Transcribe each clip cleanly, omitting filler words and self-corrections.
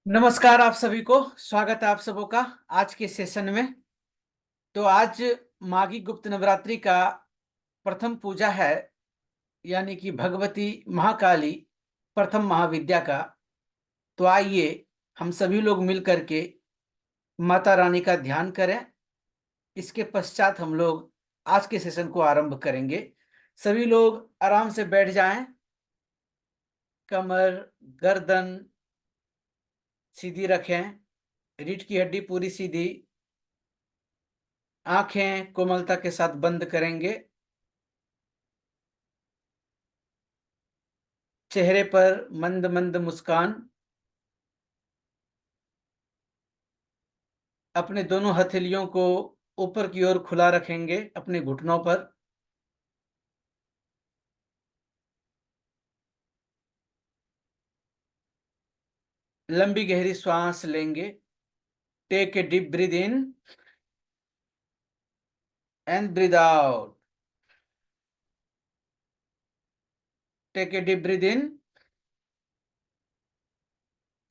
नमस्कार आप सभी को। स्वागत है आप सबों का आज के सेशन में। तो आज माघी गुप्त नवरात्रि का प्रथम पूजा है, यानी कि भगवती महाकाली प्रथम महाविद्या का। तो आइए हम सभी लोग मिल करके माता रानी का ध्यान करें। इसके पश्चात हम लोग आज के सेशन को आरंभ करेंगे। सभी लोग आराम से बैठ जाएं, कमर गर्दन सीधी रखें, रीढ़ की हड्डी पूरी सीधी, आंखें कोमलता के साथ बंद करेंगे। चेहरे पर मंद मंद मुस्कान। अपने दोनों हथेलियों को ऊपर की ओर खुला रखेंगे अपने घुटनों पर। लंबी गहरी श्वास लेंगे। Take a deep breath in and breath out. Take a deep breath in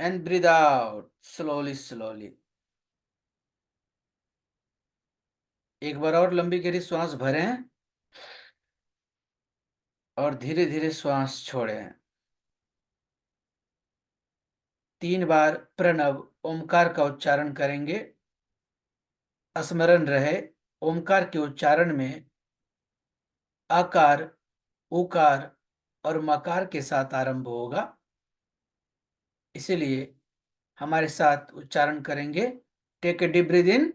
and breath out slowly slowly. एक बार और लंबी गहरी श्वास भरें और धीरे धीरे श्वास छोड़ें। 3 बार प्रणव ओमकार का उच्चारण करेंगे। स्मरण रहे, ओमकार के उच्चारण में आकार, उकार और मकार के साथ आरंभ होगा। इसीलिए हमारे साथ उच्चारण करेंगे। Take a deep breath in.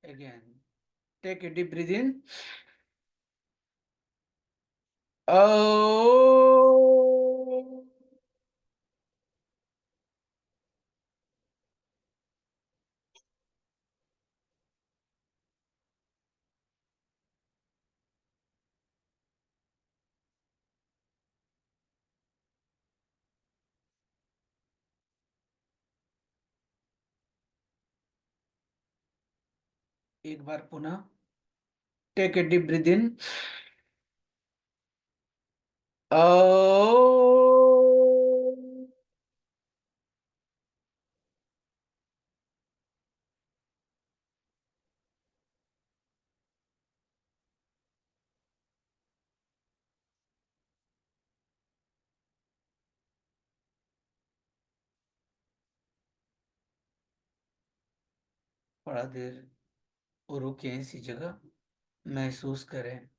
Again take a deep breath in. एक बार पुनः take a deep breath in. थोड़ा देर रुके इसी जगह, महसूस करें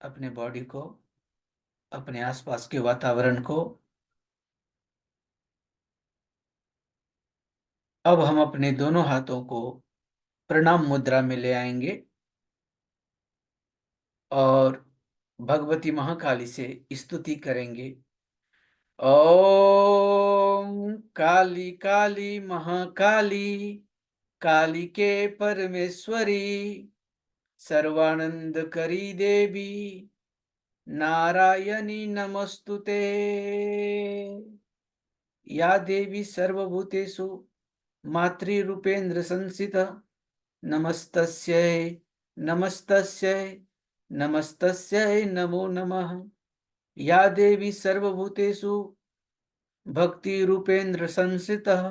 अपने बॉडी को, अपने आसपास के वातावरण को। अब हम अपने दोनों हाथों को प्रणाम मुद्रा में ले आएंगे और भगवती महाकाली से स्तुति करेंगे। ओम काली काली महाकाली, काली के परमेश्वरी, सर्वानंद करी देवी, नारायणी नमस्तुते। या देवी सर्वभूतेषु मातृरूपेन्द्र संस्थिता, नमस्तस्यै नमस्तस्यै नमस्तस्यै नमो नमः। या देवी सर्वभूतेषु भक्ति रूपेन्द्र संस्थितः,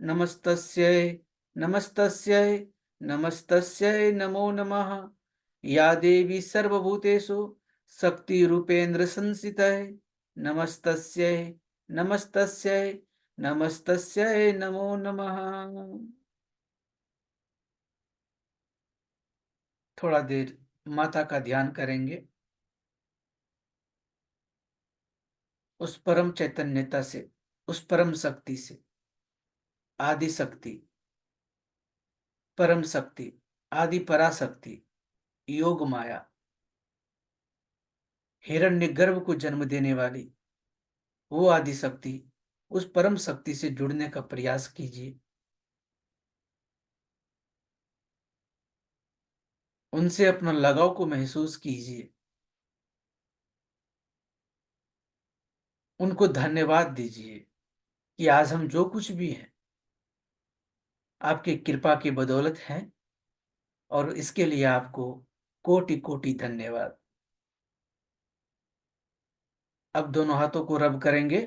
नमस्तस्यै नमस्तस्यै नमस्तस्यै नमो नमः। या देवी सर्वभूतेषु शक्ति रूपेन्द्र संस्थितः, नमस्तस्यै नमस्तस्यै नमस्तस्यै नमो नमः। थोड़ा देर माता का ध्यान करेंगे, उस परम चैतन्यता से, उस परम शक्ति से, आदि शक्ति, परम शक्ति, आदि पराशक्ति, योग माया, हिरण्यगर्भ को जन्म देने वाली वो आदि शक्ति, उस परम शक्ति से जुड़ने का प्रयास कीजिए। उनसे अपना लगाव को महसूस कीजिए, उनको धन्यवाद दीजिए कि आज हम जो कुछ भी हैं आपकी कृपा की बदौलत है, और इसके लिए आपको कोटि कोटि धन्यवाद। अब दोनों हाथों को रब करेंगे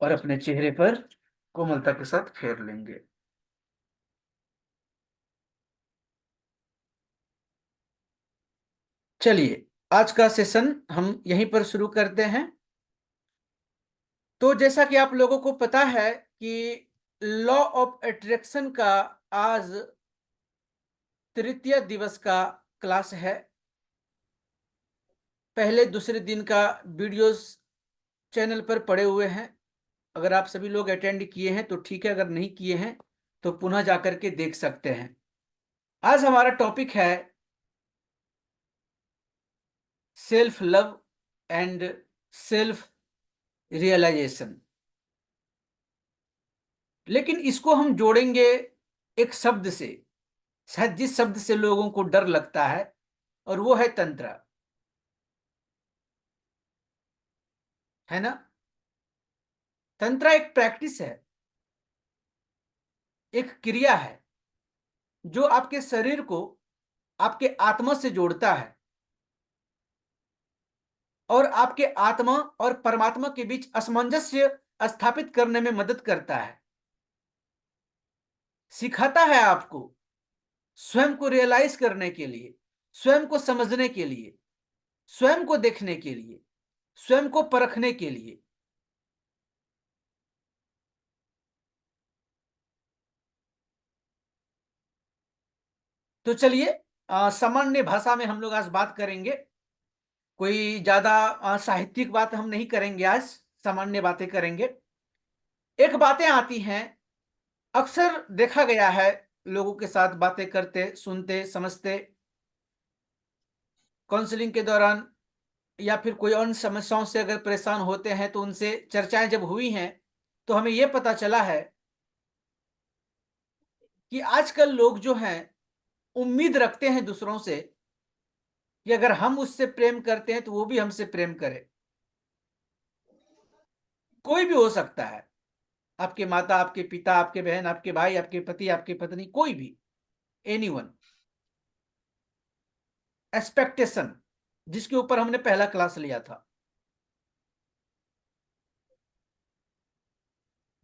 और अपने चेहरे पर कोमलता के साथ फेर लेंगे। चलिए, आज का सेशन हम यहीं पर शुरू करते हैं। तो जैसा कि आप लोगों को पता है कि लॉ ऑफ अट्रैक्शन का आज तृतीय दिवस का क्लास है। पहले दूसरे दिन का वीडियोस चैनल पर पड़े हुए हैं। अगर आप सभी लोग अटेंड किए हैं तो ठीक है, अगर नहीं किए हैं तो पुनः जाकर के देख सकते हैं। आज हमारा टॉपिक है self love and self realisation. लेकिन इसको हम जोड़ेंगे एक शब्द से, शायद जिस शब्द से लोगों को डर लगता है, और वो है तंत्र, है ना। तंत्र एक प्रैक्टिस है, एक क्रिया है जो आपके शरीर को आपके आत्मा से जोड़ता है और आपके आत्मा और परमात्मा के बीच असमंजस्य स्थापित करने में मदद करता है। सिखाता है आपको स्वयं को रियलाइज करने के लिए, स्वयं को समझने के लिए, स्वयं को देखने के लिए, स्वयं को परखने के लिए। तो चलिए, सामान्य भाषा में हम लोग आज बात करेंगे। कोई ज्यादा साहित्यिक बात हम नहीं करेंगे आज, सामान्य बातें करेंगे। एक बातें आती हैं, अक्सर देखा गया है, लोगों के साथ बातें करते, सुनते, समझते, काउंसलिंग के दौरान या फिर कोई अन्य समस्याओं से अगर परेशान होते हैं तो उनसे चर्चाएं जब हुई हैं तो हमें यह पता चला है कि आजकल लोग जो हैं उम्मीद रखते हैं दूसरों से कि अगर हम उससे प्रेम करते हैं तो वो भी हमसे प्रेम करे। कोई भी हो सकता है, आपके माता, आपके पिता, आपके बहन, आपके भाई, आपके पति, आपकी पत्नी, कोई भी, एनीवन। एक्सपेक्टेशन, जिसके ऊपर हमने पहला क्लास लिया था।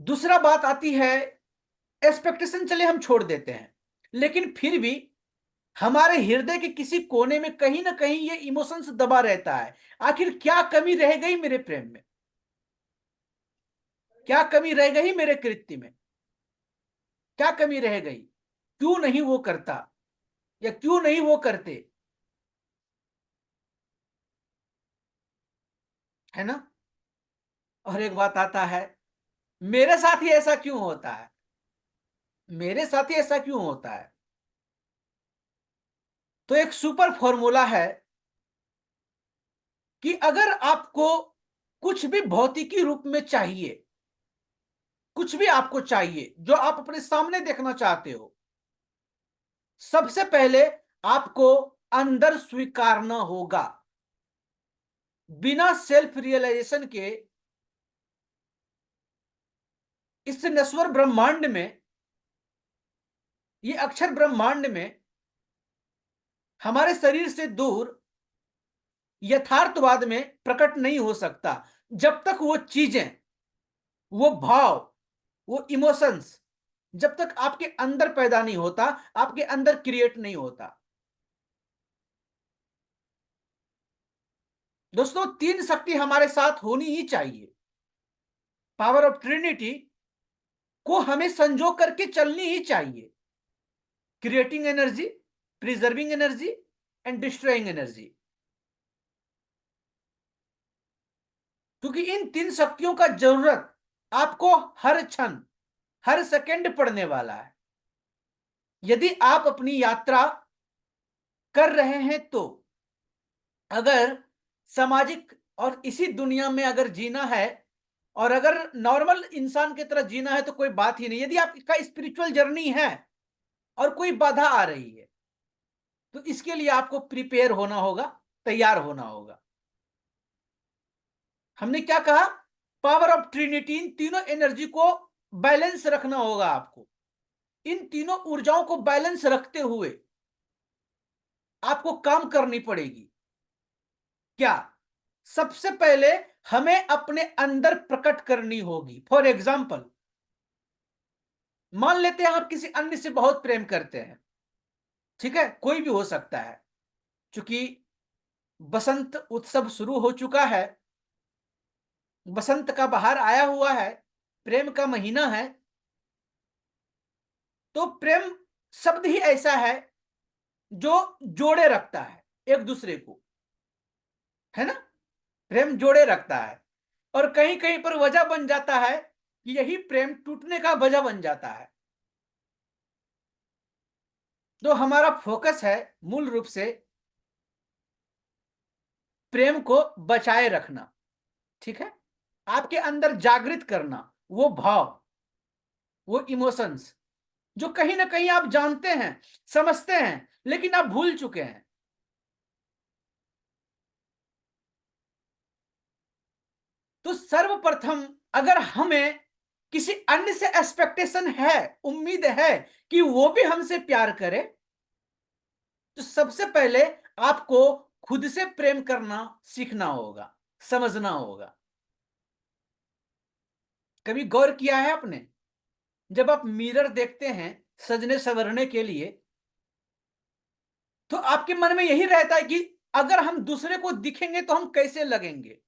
दूसरा बात आती है, एक्सपेक्टेशन चले हम छोड़ देते हैं, लेकिन फिर भी हमारे हृदय के किसी कोने में कहीं ना कहीं ये इमोशंस दबा रहता है। आखिर क्या कमी रह गई मेरे प्रेम में, क्या कमी रह गई मेरे कृत्य में, क्या कमी रह गई, क्यों नहीं वो करता या क्यों नहीं वो करते, है ना। और एक बात आता है, मेरे साथ ही ऐसा क्यों होता है, मेरे साथ ही ऐसा क्यों होता है। तो एक सुपर फॉर्मूला है कि अगर आपको कुछ भी भौतिकी रूप में चाहिए, कुछ भी आपको चाहिए जो आप अपने सामने देखना चाहते हो, सबसे पहले आपको अंदर स्वीकारना होगा। बिना सेल्फ रियलाइजेशन के इस नश्वर ब्रह्मांड में, ये अक्षर ब्रह्मांड में, हमारे शरीर से दूर यथार्थवाद में प्रकट नहीं हो सकता जब तक वो चीजें, वो भाव, वो इमोशंस जब तक आपके अंदर पैदा नहीं होता, आपके अंदर क्रिएट नहीं होता। दोस्तों, तीन शक्ति हमारे साथ होनी ही चाहिए। पावर ऑफ ट्रिनिटी को हमें संजो करके चलनी ही चाहिए। Creating energy, preserving energy and destroying energy. क्योंकि इन तीन शक्तियों का जरूरत आपको हर क्षण, हर सेकंड पड़ने वाला है। यदि आप अपनी यात्रा कर रहे हैं तो, अगर सामाजिक और इसी दुनिया में अगर जीना है, और अगर नॉर्मल इंसान की तरह जीना है तो कोई बात ही नहीं। यदि आपका स्पिरिचुअल जर्नी है और कोई बाधा आ रही है, तो इसके लिए आपको प्रिपेयर होना होगा, तैयार होना होगा। हमने क्या कहा? पावर ऑफ ट्रिनिटी, इन तीनों एनर्जी को बैलेंस रखना होगा आपको। इन तीनों ऊर्जाओं को बैलेंस रखते हुए आपको काम करनी पड़ेगी। क्या? सबसे पहले हमें अपने अंदर प्रकट करनी होगी। फॉर एग्जाम्पल, मान लेते हैं आप किसी अन्य से बहुत प्रेम करते हैं, ठीक है, कोई भी हो सकता है। क्योंकि बसंत उत्सव शुरू हो चुका है, बसंत का बहार आया हुआ है, प्रेम का महीना है, तो प्रेम शब्द ही ऐसा है जो जोड़े रखता है एक दूसरे को, है ना? प्रेम जोड़े रखता है, और कहीं कहीं पर वजह बन जाता है कि यही प्रेम टूटने का वजह बन जाता है। तो हमारा फोकस है मूल रूप से प्रेम को बचाए रखना, ठीक है, आपके अंदर जागृत करना वो भाव, वो इमोशंस जो कहीं ना कहीं आप जानते हैं, समझते हैं, लेकिन आप भूल चुके हैं। तो सर्वप्रथम अगर हमें किसी अन्य से एक्सपेक्टेशन है, उम्मीद है कि वो भी हमसे प्यार करे, तो सबसे पहले आपको खुद से प्रेम करना सीखना होगा, समझना होगा। कभी गौर किया है आपने, जब आप मिरर देखते हैं सजने संवरने के लिए, तो आपके मन में यही रहता है कि अगर हम दूसरे को दिखेंगे तो हम कैसे लगेंगे,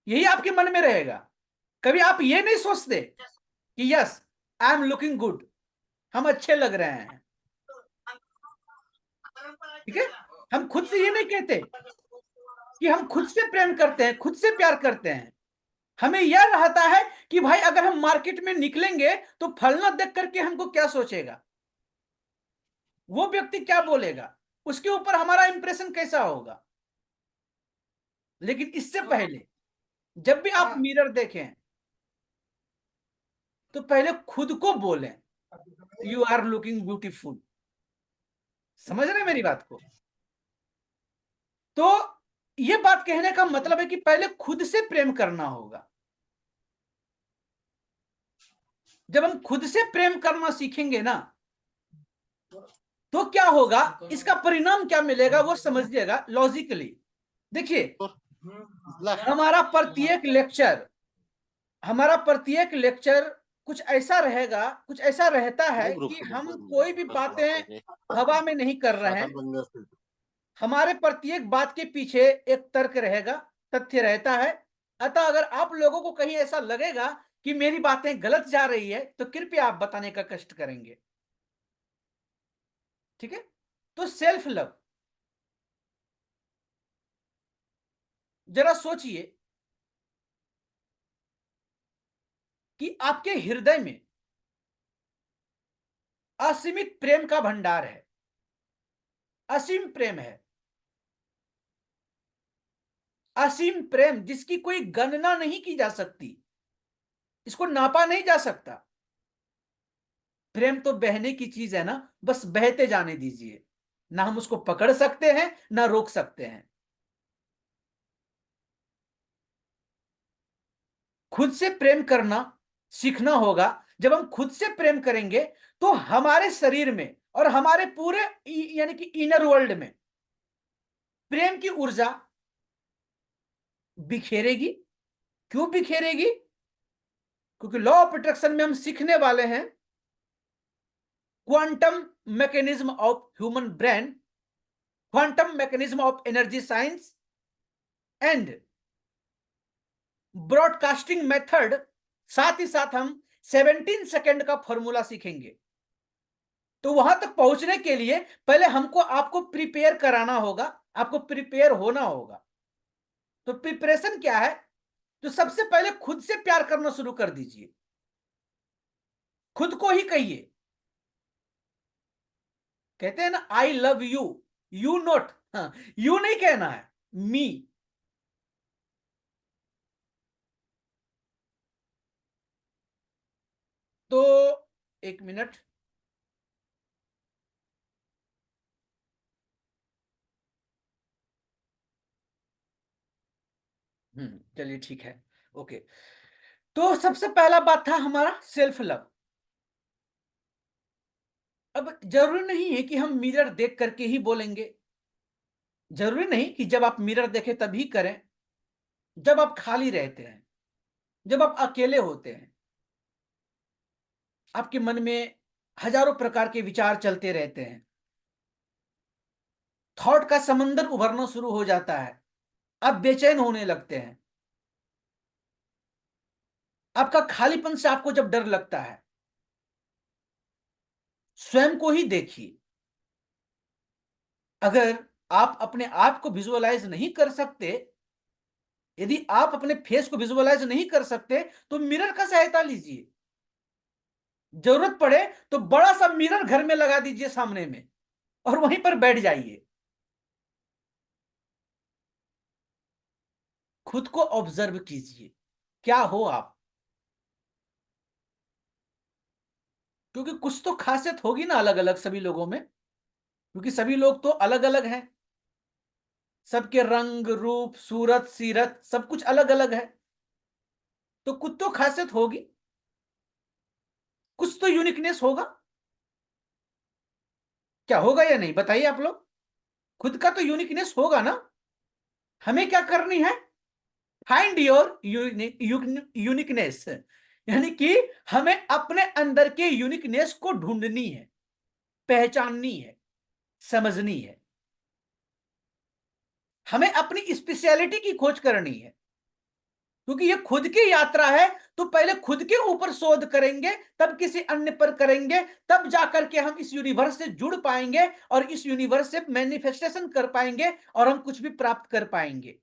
यही आपके मन में रहेगा। कभी आप ये नहीं सोचते कि yes, I am looking good, हम अच्छे लग रहे हैं, ठीक है? हम खुद से ये नहीं कहते कि हम खुद से प्रेम करते हैं, खुद से प्यार करते हैं। हमें यह रहता है कि भाई अगर हम मार्केट में निकलेंगे तो फलना देख करके हमको क्या सोचेगा, वो व्यक्ति क्या बोलेगा, उसके ऊपर हमारा इंप्रेशन कैसा होगा। लेकिन इससे पहले जब भी आप मिरर देखें तो पहले खुद को बोलें, यू आर लुकिंग ब्यूटीफुल। समझ रहे हैं मेरी बात को? तो ये बात कहने का मतलब है कि पहले खुद से प्रेम करना होगा। जब हम खुद से प्रेम करना सीखेंगे ना, तो क्या होगा, इसका परिणाम क्या मिलेगा वो समझिएगा लॉजिकली। देखिए, हमारा प्रत्येक लेक्चर हमारा प्रत्येक लेक्चर कुछ ऐसा रहेगा, कुछ ऐसा रहता है कि हम कोई भी बातें हवा में नहीं कर रहे हैं। हमारे प्रत्येक बात के पीछे एक तर्क रहेगा, तथ्य रहता है। अतः अगर आप लोगों को कहीं ऐसा लगेगा कि मेरी बातें गलत जा रही है, तो कृपया आप बताने का कष्ट करेंगे, ठीक है? तो सेल्फ लव, जरा सोचिए कि आपके हृदय में असीमित प्रेम का भंडार है, असीम प्रेम है, असीम प्रेम जिसकी कोई गणना नहीं की जा सकती, इसको नापा नहीं जा सकता। प्रेम तो बहने की चीज है ना, बस बहते जाने दीजिए। ना हम उसको पकड़ सकते हैं ना रोक सकते हैं। खुद से प्रेम करना सीखना होगा। जब हम खुद से प्रेम करेंगे तो हमारे शरीर में और हमारे पूरे यानी कि इनर वर्ल्ड में प्रेम की ऊर्जा बिखेरेगी। क्यों बिखेरेगी? क्योंकि लॉ ऑफ अट्रैक्शन में हम सीखने वाले हैं quantum mechanism of human brain, quantum mechanism of energy science and broadcasting method. साथ ही साथ हम 17 सेकेंड का फॉर्मूला सीखेंगे। तो वहां तक पहुंचने के लिए पहले हमको आपको प्रिपेयर कराना होगा, आपको प्रिपेयर होना होगा। तो प्रिपरेशन क्या है? तो सबसे पहले खुद से प्यार करना शुरू कर दीजिए। खुद को ही कहिए, कहते हैं ना I love you, you not, you नहीं कहना है, मी। तो एक मिनट, चलिए ठीक है। ओके। तो सबसे पहला बात था हमारा सेल्फ लव। अब जरूरी नहीं है कि हम मिरर देख करके ही बोलेंगे। जरूरी नहीं कि जब आप मिरर देखें तभी करें। जब आप खाली रहते हैं, जब आप अकेले होते हैं, आपके मन में हजारों प्रकार के विचार चलते रहते हैं, थॉट का समंदर उभरना शुरू हो जाता है, आप बेचैन होने लगते हैं, आपका खालीपन से आपको जब डर लगता है, स्वयं को ही देखिए। अगर आप अपने आप को विजुअलाइज नहीं कर सकते, यदि आप अपने फेस को विजुअलाइज नहीं कर सकते, तो मिरर का सहायता लीजिए। जरूरत पड़े तो बड़ा सा मिरर घर में लगा दीजिए सामने में, और वहीं पर बैठ जाइए। खुद को ऑब्जर्व कीजिए, क्या हो आप। क्योंकि कुछ तो खासियत होगी ना अलग अलग सभी लोगों में, क्योंकि सभी लोग तो अलग अलग हैं। सबके रंग रूप सूरत सीरत सब कुछ अलग अलग है, तो कुछ तो खासियत होगी, कुछ तो यूनिकनेस होगा। क्या होगा या नहीं बताइए आप लोग। खुद का तो यूनिकनेस होगा ना। हमें क्या करनी है, फाइंड योर यूनिकनेस, यानी कि हमें अपने अंदर के यूनिकनेस को ढूंढनी है, पहचाननी है, समझनी है। हमें अपनी स्पेशलिटी की खोज करनी है, क्योंकि ये खुद की यात्रा है। तो पहले खुद के ऊपर शोध करेंगे, तब किसी अन्य पर करेंगे, तब जाकर के हम इस यूनिवर्स से जुड़ पाएंगे और इस यूनिवर्स से मैनिफेस्टेशन कर पाएंगे और हम कुछ भी प्राप्त कर पाएंगे।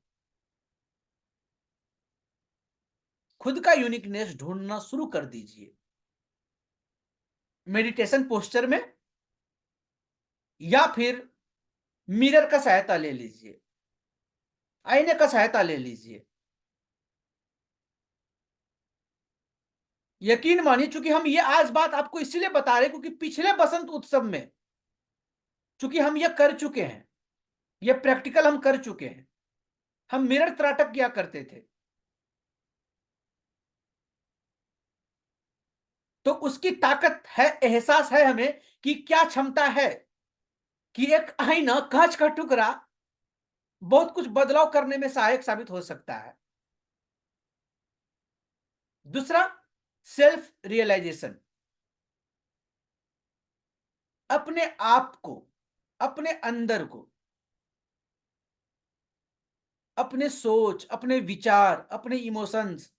खुद का यूनिकनेस ढूंढना शुरू कर दीजिए, मेडिटेशन पोस्चर में, या फिर मिरर का सहायता ले लीजिए, आईने का सहायता ले लीजिए। यकीन मानिए, चूंकि हम ये आज बात आपको इसलिए बता रहे हैं क्योंकि पिछले बसंत उत्सव में चूंकि हम ये कर चुके हैं, ये प्रैक्टिकल हम कर चुके हैं। हम मिरर त्राटक किया करते थे, तो उसकी ताकत है, एहसास है हमें कि क्या क्षमता है कि एक आईना, कांच का टुकड़ा बहुत कुछ बदलाव करने में सहायक साबित हो सकता है। दूसरा, सेल्फ रियलाइजेशन। अपने आप को, अपने अंदर को, अपने सोच, अपने विचार, अपने इमोशंस,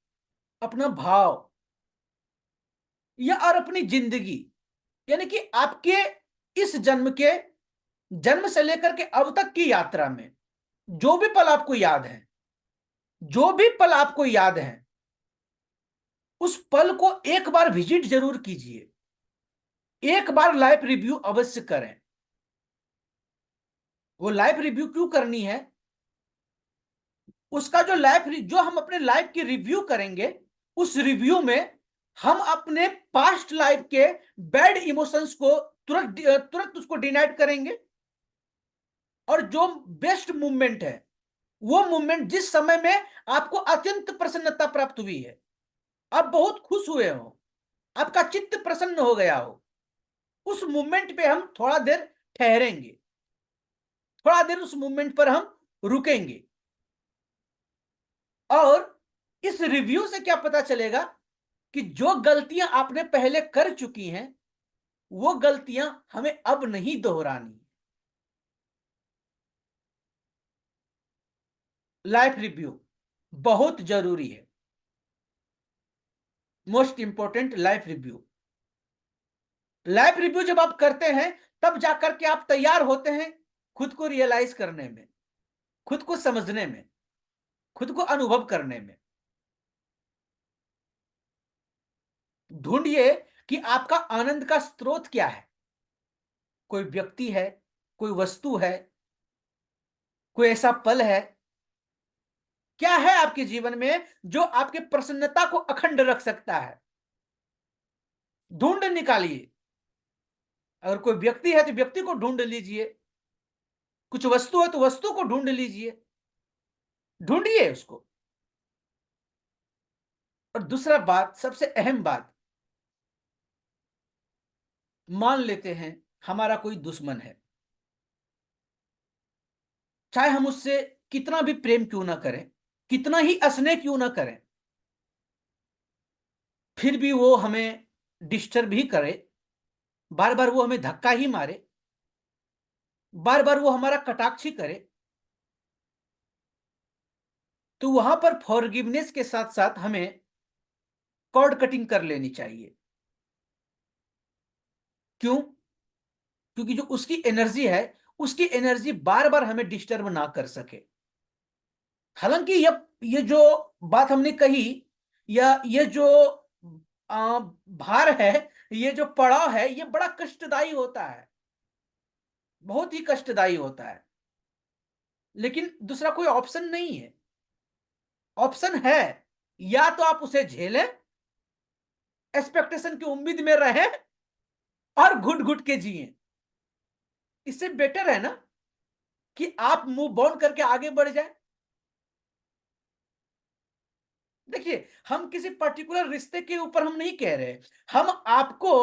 अपना भाव, या और अपनी जिंदगी, यानी कि आपके इस जन्म के, जन्म से लेकर के अब तक की यात्रा में जो भी पल आपको याद है, जो भी पल आपको याद है, उस पल को एक बार विजिट जरूर कीजिए, एक बार लाइफ रिव्यू अवश्य करें। वो लाइफ रिव्यू क्यों करनी है, उसका जो जो हम अपने लाइफ की रिव्यू करेंगे, उस रिव्यू में हम अपने पास्ट लाइफ के बैड इमोशंस को तुरंत तुरंत उसको डिनाइट करेंगे, और जो बेस्ट मूवमेंट है, वो मूवमेंट जिस समय में आपको अत्यंत प्रसन्नता प्राप्त हुई है, आप बहुत खुश हुए हो, आपका चित्त प्रसन्न हो गया हो, उस मूवमेंट पे हम थोड़ा देर ठहरेंगे, थोड़ा देर उस मूवमेंट पर हम रुकेंगे। और इस रिव्यू से क्या पता चलेगा कि जो गलतियां आपने पहले कर चुकी हैं, वो गलतियां हमें अब नहीं दोहरानी। लाइफ रिव्यू बहुत जरूरी है, most important life review. Life review जब आप करते हैं, तब जाकर के आप तैयार होते हैं खुद को रियलाइज करने में, खुद को समझने में, खुद को अनुभव करने में। ढूंढिए कि आपका आनंद का स्रोत क्या है। कोई व्यक्ति है, कोई वस्तु है, कोई ऐसा पल है, क्या है आपके जीवन में जो आपके प्रसन्नता को अखंड रख सकता है। ढूंढ निकालिए। अगर कोई व्यक्ति है तो व्यक्ति को ढूंढ लीजिए, कुछ वस्तु है तो वस्तु को ढूंढ लीजिए, ढूंढिए उसको। और दूसरा बात, सबसे अहम बात, मान लेते हैं हमारा कोई दुश्मन है, चाहे हम उससे कितना भी प्रेम क्यों ना करें, कितना ही स्नेह क्यों ना करें, फिर भी वो हमें डिस्टर्ब ही करे, बार बार वो हमें धक्का ही मारे, बार बार वो हमारा कटाक्ष ही करे, तो वहां पर फॉरगिवनेस के साथ साथ हमें कॉर्ड कटिंग कर लेनी चाहिए। क्यों? क्योंकि जो उसकी एनर्जी है, उसकी एनर्जी बार बार हमें डिस्टर्ब ना कर सके। हालांकि ये जो बात हमने कही, या ये जो भार है, ये जो पड़ाव है, ये बड़ा कष्टदायी होता है, बहुत ही कष्टदायी होता है। लेकिन दूसरा कोई ऑप्शन नहीं है। ऑप्शन है, या तो आप उसे झेलें, एक्सपेक्टेशन की उम्मीद में रहें, और घुट घुट के जिए। इससे बेटर है ना कि आप मूव ऑन करके आगे बढ़ जाए। देखिए, हम किसी पर्टिकुलर रिश्ते के ऊपर हम नहीं कह रहे, हम आपको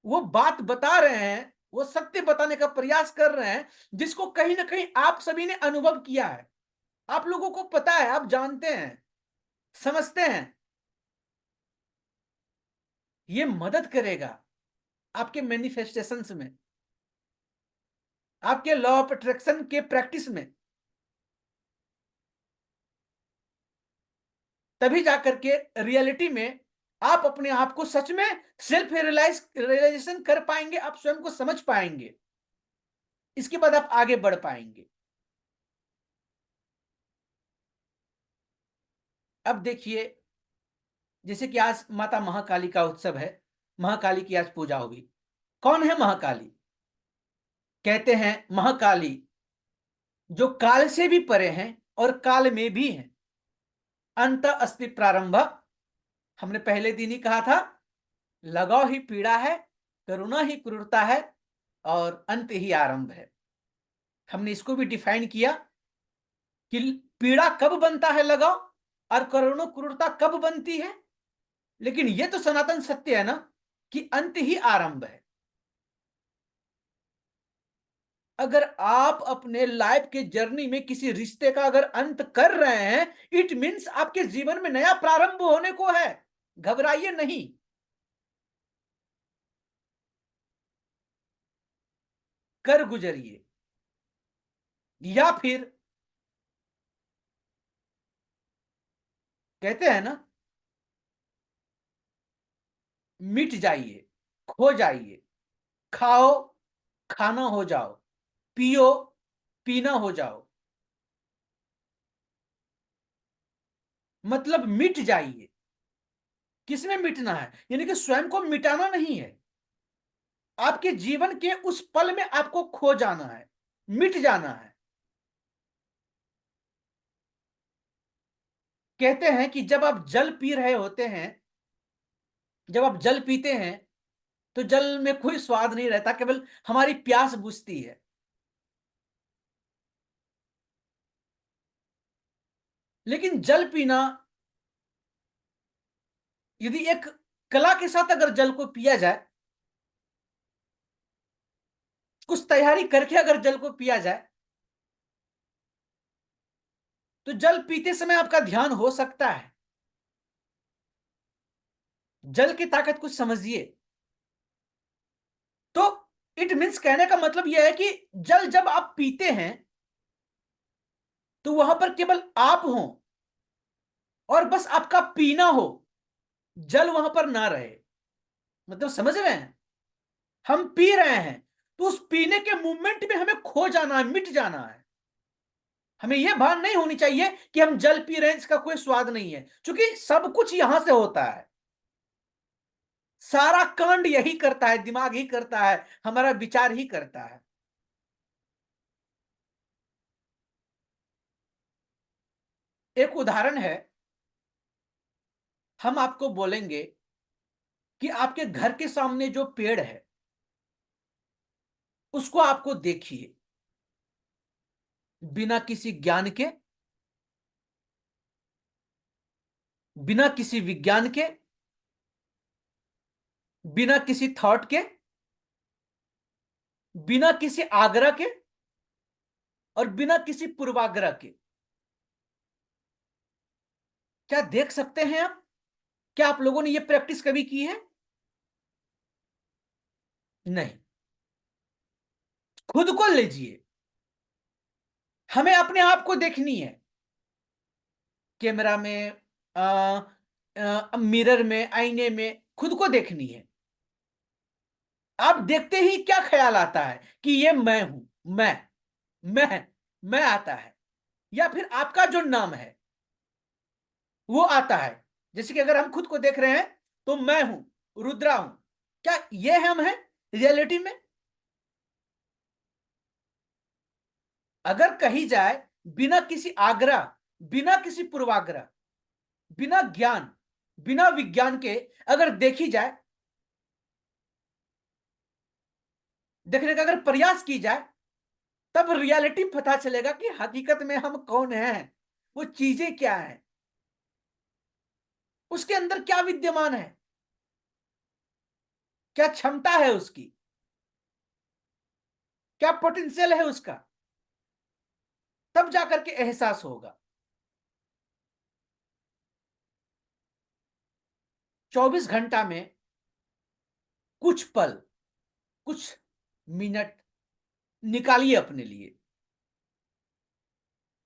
वो बात बता रहे हैं, वो सत्य बताने का प्रयास कर रहे हैं, जिसको कहीं ना कहीं आप सभी ने अनुभव किया है, आप लोगों को पता है, आप जानते हैं, समझते हैं। ये मदद करेगा आपके मैनिफेस्टेशंस में, आपके लॉ ऑफ अट्रैक्शन के प्रैक्टिस में। तभी जाकर के रियलिटी में आप अपने आप को सच में सेल्फ रियलाइजेशन कर पाएंगे, आप स्वयं को समझ पाएंगे, इसके बाद आप आगे बढ़ पाएंगे। अब देखिए, जैसे कि आज माता महाकाली का उत्सव है, महाकाली की आज पूजा होगी। कौन है महाकाली? कहते हैं महाकाली जो काल से भी परे हैं और काल में भी हैं, अंत अस्ति प्रारंभ। हमने पहले दिन ही कहा था, लगाव ही पीड़ा है, करुणा ही क्रूरता है, और अंत ही आरंभ है। हमने इसको भी डिफाइन किया कि पीड़ा कब बनता है लगाव, और करुणा क्रूरता कब बनती है। लेकिन यह तो सनातन सत्य है ना कि अंत ही आरंभ है। अगर आप अपने लाइफ के जर्नी में किसी रिश्ते का अगर अंत कर रहे हैं, इट मीन्स आपके जीवन में नया प्रारंभ होने को है। घबराइए नहीं। कर गुजरिए, या फिर कहते हैं ना, मिट जाइए, खो जाइए, खाओ, खाना हो जाओ, पियो, पीना हो जाओ। मतलब मिट जाइए। किसमें मिटना है? यानी कि स्वयं को मिटाना नहीं है, आपके जीवन के उस पल में आपको खो जाना है, मिट जाना है। कहते हैं कि जब आप जल पी रहे होते हैं, जब आप जल पीते हैं, तो जल में कोई स्वाद नहीं रहता, केवल हमारी प्यास बुझती है। लेकिन जल पीना, यदि एक कला के साथ अगर जल को पिया जाए, कुछ तैयारी करके अगर जल को पिया जाए, तो जल पीते समय आपका ध्यान हो सकता है। जल की ताकत कुछ समझिए। तो इट मीन्स, कहने का मतलब यह है कि जल जब आप पीते हैं, तो वहां पर केवल आप हो और बस आपका पीना हो, जल वहां पर ना रहे। मतलब समझ रहे हैं? हम पी रहे हैं, तो उस पीने के मूवमेंट में हमें खो जाना है, मिट जाना है। हमें यह भान नहीं होनी चाहिए कि हम जल पी रहे हैं, इसका कोई स्वाद नहीं है, क्योंकि सब कुछ यहां से होता है। सारा कांड यही करता है, दिमाग ही करता है, हमारा विचार ही करता है। एक उदाहरण है, हम आपको बोलेंगे कि आपके घर के सामने जो पेड़ है, उसको आपको देखिए, बिना किसी ज्ञान के, बिना किसी विज्ञान के, बिना किसी थॉट के, बिना किसी आग्रह के और बिना किसी पूर्वाग्रह के। क्या देख सकते हैं आप? क्या आप लोगों ने यह प्रैक्टिस कभी की है? नहीं। खुद को लीजिए, हमें अपने आप को देखनी है। कैमरा में, मिरर में, आईने में खुद को देखनी है। आप देखते ही क्या ख्याल आता है कि ये मैं हूं। मैं मैं आता है, या फिर आपका जो नाम है वो आता है। जैसे कि अगर हम खुद को देख रहे हैं तो मैं हूं, रुद्रा हूं। क्या ये हम हैं रियलिटी में? अगर कही जाए बिना किसी आग्रह, बिना किसी पूर्वाग्रह, बिना ज्ञान, बिना विज्ञान के अगर देखी जाए, देखने का अगर प्रयास की जाए, तब रियलिटी पता चलेगा कि हकीकत में हम कौन हैं, वो चीजें क्या हैं, उसके अंदर क्या विद्यमान है, क्या क्षमता है उसकी, क्या पोटेंशियल है उसका। तब जाकर के एहसास होगा। 24 घंटा में कुछ पल, कुछ मिनट निकालिए अपने लिए।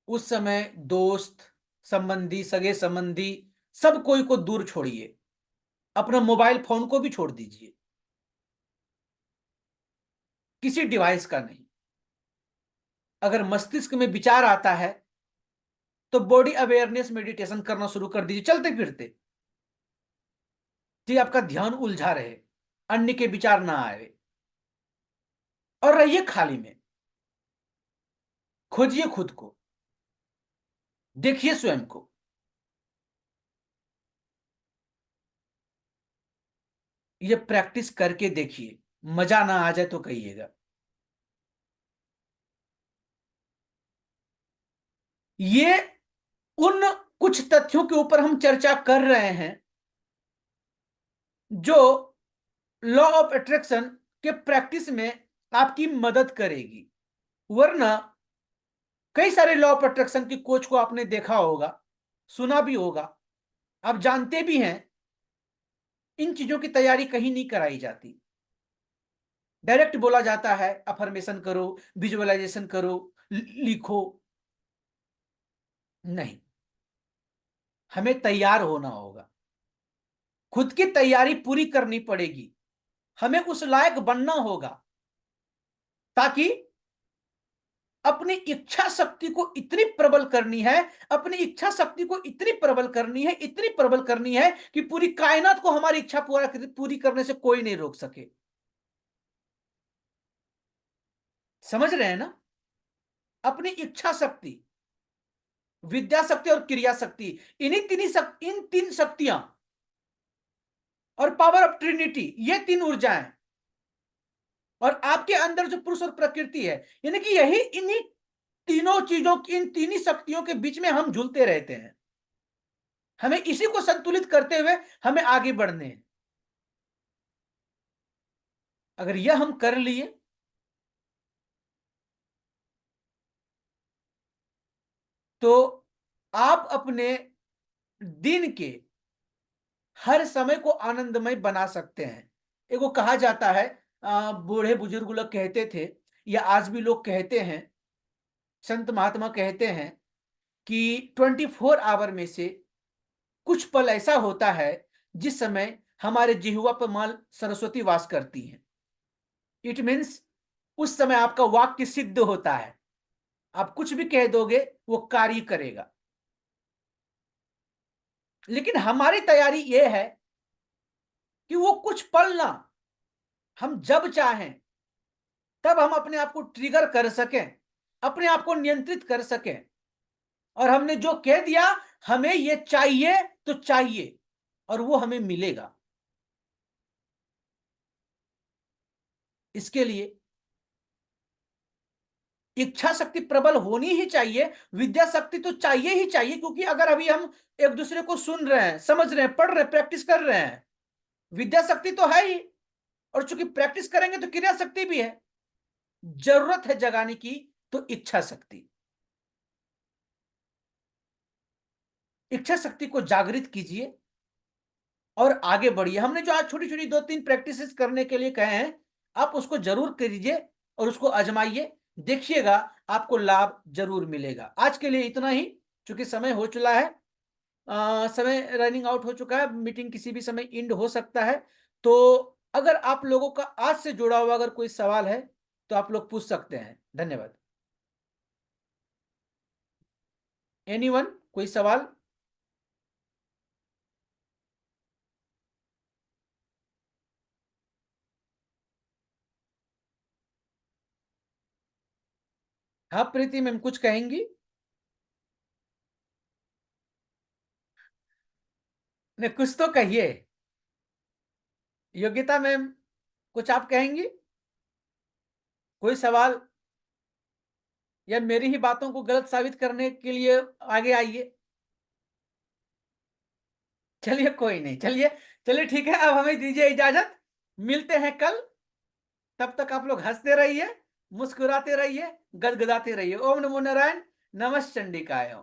उस समय दोस्त, संबंधी, सगे संबंधी, सब कोई को दूर छोड़िए। अपना मोबाइल फोन को भी छोड़ दीजिए, किसी डिवाइस का नहीं। अगर मस्तिष्क में विचार आता है तो बॉडी अवेयरनेस मेडिटेशन करना शुरू कर दीजिए चलते फिरते, कि आपका ध्यान उलझा रहे, अन्य के विचार ना आए, और रहिए खाली में। खोजिए खुद को, देखिए स्वयं को। ये प्रैक्टिस करके देखिए, मजा ना आ जाए तो कहिएगा। ये उन कुछ तथ्यों के ऊपर हम चर्चा कर रहे हैं जो लॉ ऑफ अट्रैक्शन के प्रैक्टिस में आपकी मदद करेगी। वरना कई सारे लॉ ऑफ अट्रैक्शन की कोच को आपने देखा होगा, सुना भी होगा, आप जानते भी हैं। इन चीजों की तैयारी कहीं नहीं कराई जाती। डायरेक्ट बोला जाता है अफर्मेशन करो, विजुअलाइजेशन करो, लिखो। नहीं, हमें तैयार होना होगा, खुद की तैयारी पूरी करनी पड़ेगी। हमें उस लायक बनना होगा, ताकि अपनी इच्छा शक्ति को इतनी प्रबल करनी है, अपनी इच्छा शक्ति को इतनी प्रबल करनी है, इतनी प्रबल करनी है कि पूरी कायनात को हमारी इच्छा पूरी करने से कोई नहीं रोक सके। समझ रहे हैं ना? अपनी इच्छा शक्ति, विद्या शक्ति और क्रिया शक्ति, इन तीन शक्तियां और पावर ऑफ ट्रिनिटी, ये तीन ऊर्जाएं, और आपके अंदर जो पुरुष और प्रकृति है, यानी कि यही इन्हीं तीनों चीजों की, इन तीन ही शक्तियों के बीच में हम झूलते रहते हैं। हमें इसी को संतुलित करते हुए हमें आगे बढ़ने हैं। अगर यह हम कर लिए तो आप अपने दिन के हर समय को आनंदमय बना सकते हैं। एगो कहा जाता है, बूढ़े बुजुर्ग लोग कहते थे, या आज भी लोग कहते हैं, संत महात्मा कहते हैं कि 24 आवर में से कुछ पल ऐसा होता है जिस समय हमारे जिह्वा पर मां सरस्वती वास करती हैं। इट मीन्स उस समय आपका वाक्य सिद्ध होता है, आप कुछ भी कह दोगे वो कार्य करेगा। लेकिन हमारी तैयारी यह है कि वो कुछ पल ना, हम जब चाहें तब हम अपने आप को ट्रिगर कर सकें, अपने आप को नियंत्रित कर सकें, और हमने जो कह दिया हमें ये चाहिए तो चाहिए, और वो हमें मिलेगा। इसके लिए इच्छा शक्ति प्रबल होनी ही चाहिए। विद्या शक्ति तो चाहिए ही चाहिए, क्योंकि अगर अभी हम एक दूसरे को सुन रहे हैं, समझ रहे हैं, पढ़ रहे हैं, प्रैक्टिस कर रहे हैं, विद्या शक्ति तो है ही, और चूंकि प्रैक्टिस करेंगे तो क्रिया शक्ति भी है। जरूरत है जगाने की तो इच्छा शक्ति। इच्छा शक्ति को जागृत कीजिए और आगे बढ़िए। हमने जो आज छोटी छोटी 2-3 प्रैक्टिसेस करने के लिए कहे हैं, आप उसको जरूर कीजिए और उसको आजमाइए, देखिएगा आपको लाभ जरूर मिलेगा। आज के लिए इतना ही, चूंकि समय हो चला है, समय रनिंग आउट हो चुका है, मीटिंग किसी भी समय एंड हो सकता है। तो अगर आप लोगों का आज से जुड़ा हुआ अगर कोई सवाल है तो आप लोग पूछ सकते हैं। धन्यवाद। एनीवन, कोई सवाल? हाँ प्रीति मैम, कुछ कहेंगी? ने कुछ तो कहिए। योग्यता मैम, कुछ आप कहेंगी? कोई सवाल, या मेरी ही बातों को गलत साबित करने के लिए आगे आइए। चलिए कोई नहीं, चलिए चलिए ठीक है, अब हमें दीजिए इजाजत। मिलते हैं कल। तब तक आप लोग हंसते रहिए, मुस्कुराते रहिए, गदगदाते रहिए। ओम नमो नारायण। नमः चंडिकाय।